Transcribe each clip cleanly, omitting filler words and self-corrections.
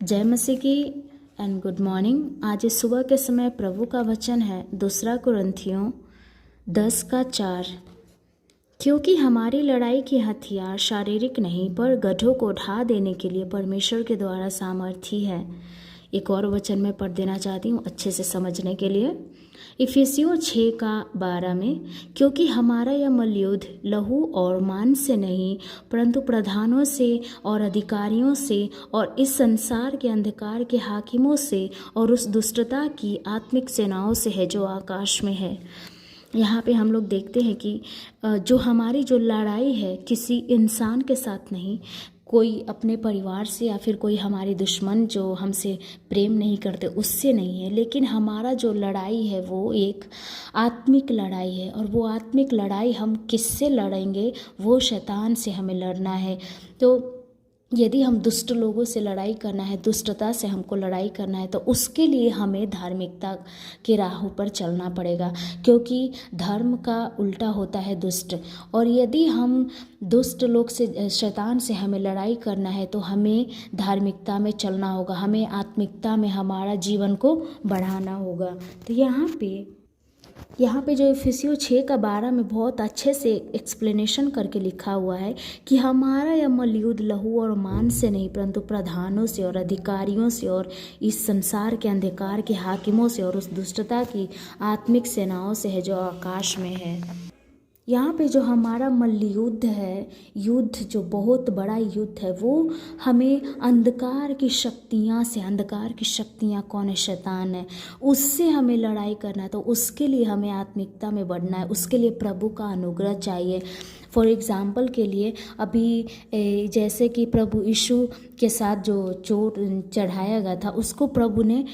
जय मसीह की and good morning. आज इस सुबह के समय प्रभु का वचन है 2 कुरिन्थियों 10:4। क्योंकि हमारी लड़ाई के हथियार शारीरिक नहीं पर गड्ढों को ढा देने के लिए परमेश्वर के द्वारा सामर्थी है। एक और वचन मैं पढ़ देना चाहती हूँ अच्छे से समझने के लिए। इफिसियों 6:12 में, क्योंकि हमारा यह मल्लयुद्ध लहू और मांस से नहीं परंतु प्रधानों से और अधिकारियों से और इस संसार के अंधकार के हाकिमों से और उस दुष्टता की आत्मिक सेनाओं से है जो आकाश में है। यहाँ पे हम लोग देखते हैं कि जो हमारी जो लड़ाई है किसी इंसान के साथ नहीं, कोई अपने परिवार से या फिर कोई हमारे दुश्मन जो हमसे प्रेम नहीं करते उससे नहीं है, लेकिन हमारा जो लड़ाई है वो एक आत्मिक लड़ाई है। और वो आत्मिक लड़ाई हम किससे लड़ेंगे? वो शैतान से हमें लड़ना है। तो यदि हम दुष्ट लोगों से लड़ाई करना है, दुष्टता से हमको लड़ाई करना है, तो उसके लिए हमें धार्मिकता के राह पर चलना पड़ेगा, क्योंकि धर्म का उल्टा होता है दुष्ट। और यदि हम दुष्ट लोग से, शैतान से हमें लड़ाई करना है तो हमें धार्मिकता में चलना होगा, हमें आत्मिकता में हमारा जीवन को बढ़ाना होगा। तो यहाँ पे जो इफिसियों 6:12 में बहुत अच्छे से एक्सप्लेनेशन करके लिखा हुआ है कि हमारा यह मल्लयुद्ध लहू और मांस से नहीं परंतु प्रधानों से और अधिकारियों से और इस संसार के अंधकार के हाकिमों से और उस दुष्टता की आत्मिक सेनाओं से है जो आकाश में है। यहाँ पे जो हमारा मल्लयुद्ध है, युद्ध जो बहुत बड़ा युद्ध है, वो हमें अंधकार की शक्तियाँ से, अंधकार की शक्तियाँ कौन है? शैतान है, उससे हमें लड़ाई करना है। तो उसके लिए हमें आत्मिकता में बढ़ना है, उसके लिए प्रभु का अनुग्रह चाहिए। फॉर एग्ज़ाम्पल के लिए अभी जैसे कि प्रभु यीशु के साथ जो चोट चढ़ाया गया था उसको प्रभु ने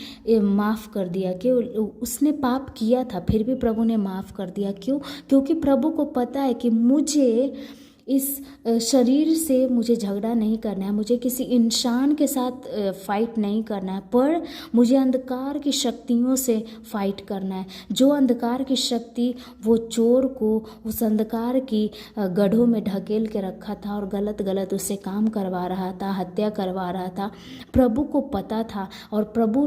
माफ़ कर दिया कि उसने पाप किया था, फिर भी प्रभु ने माफ़ कर दिया। क्यों? क्योंकि प्रभु को पता है कि मुझे इस शरीर से मुझे झगड़ा नहीं करना है, मुझे किसी इंसान के साथ फाइट नहीं करना है, पर मुझे अंधकार की शक्तियों से फाइट करना है। जो अंधकार की शक्ति वो चोर को उस अंधकार की गड्ढों में ढकेल के रखा था और गलत गलत उससे काम करवा रहा था, हत्या करवा रहा था, प्रभु को पता था। और प्रभु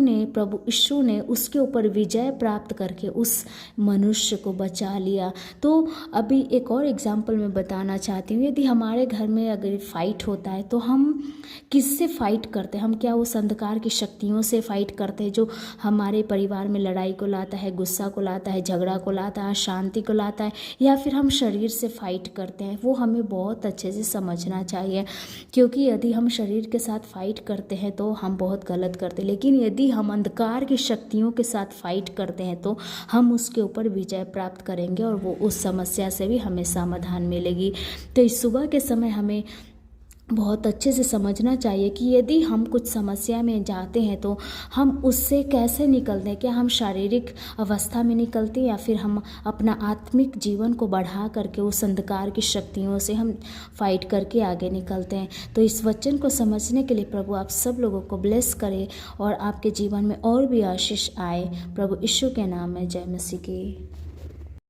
यीशु ने उसके ऊपर विजय प्राप्त करके उस मनुष्य को बचा लिया। तो अभी एक और एग्जाम्पल मैं बताना चाहती हूँ। यदि हमारे घर में अगर फाइट होता है तो हम किससे फाइट करते हैं? हम क्या उस अंधकार की शक्तियों से फाइट करते हैं जो हमारे परिवार में लड़ाई को लाता है, गुस्सा को लाता है, झगड़ा को लाता है, शांति को लाता है, या फिर हम शरीर से फाइट करते हैं? वो हमें बहुत अच्छे से समझना चाहिए, क्योंकि यदि हम शरीर के साथ फाइट करते हैं तो हम बहुत गलत करते हैं, लेकिन यदि हम अंधकार की शक्तियों के साथ फाइट करते हैं तो हम उसके ऊपर विजय प्राप्त करेंगे और वो उस समस्या से भी हमें समाधान मिलेगी। तो इस सुबह के समय हमें बहुत अच्छे से समझना चाहिए कि यदि हम कुछ समस्या में जाते हैं तो हम उससे कैसे निकलते हैं। क्या हम शारीरिक अवस्था में निकलते हैं या फिर हम अपना आत्मिक जीवन को बढ़ा करके उस अंधकार की शक्तियों से हम फाइट करके आगे निकलते हैं? तो इस वचन को समझने के लिए प्रभु आप सब लोगों को ब्लेस करे और आपके जीवन में और भी आशीष आए। प्रभु यीशु के नाम में जय मसीह की।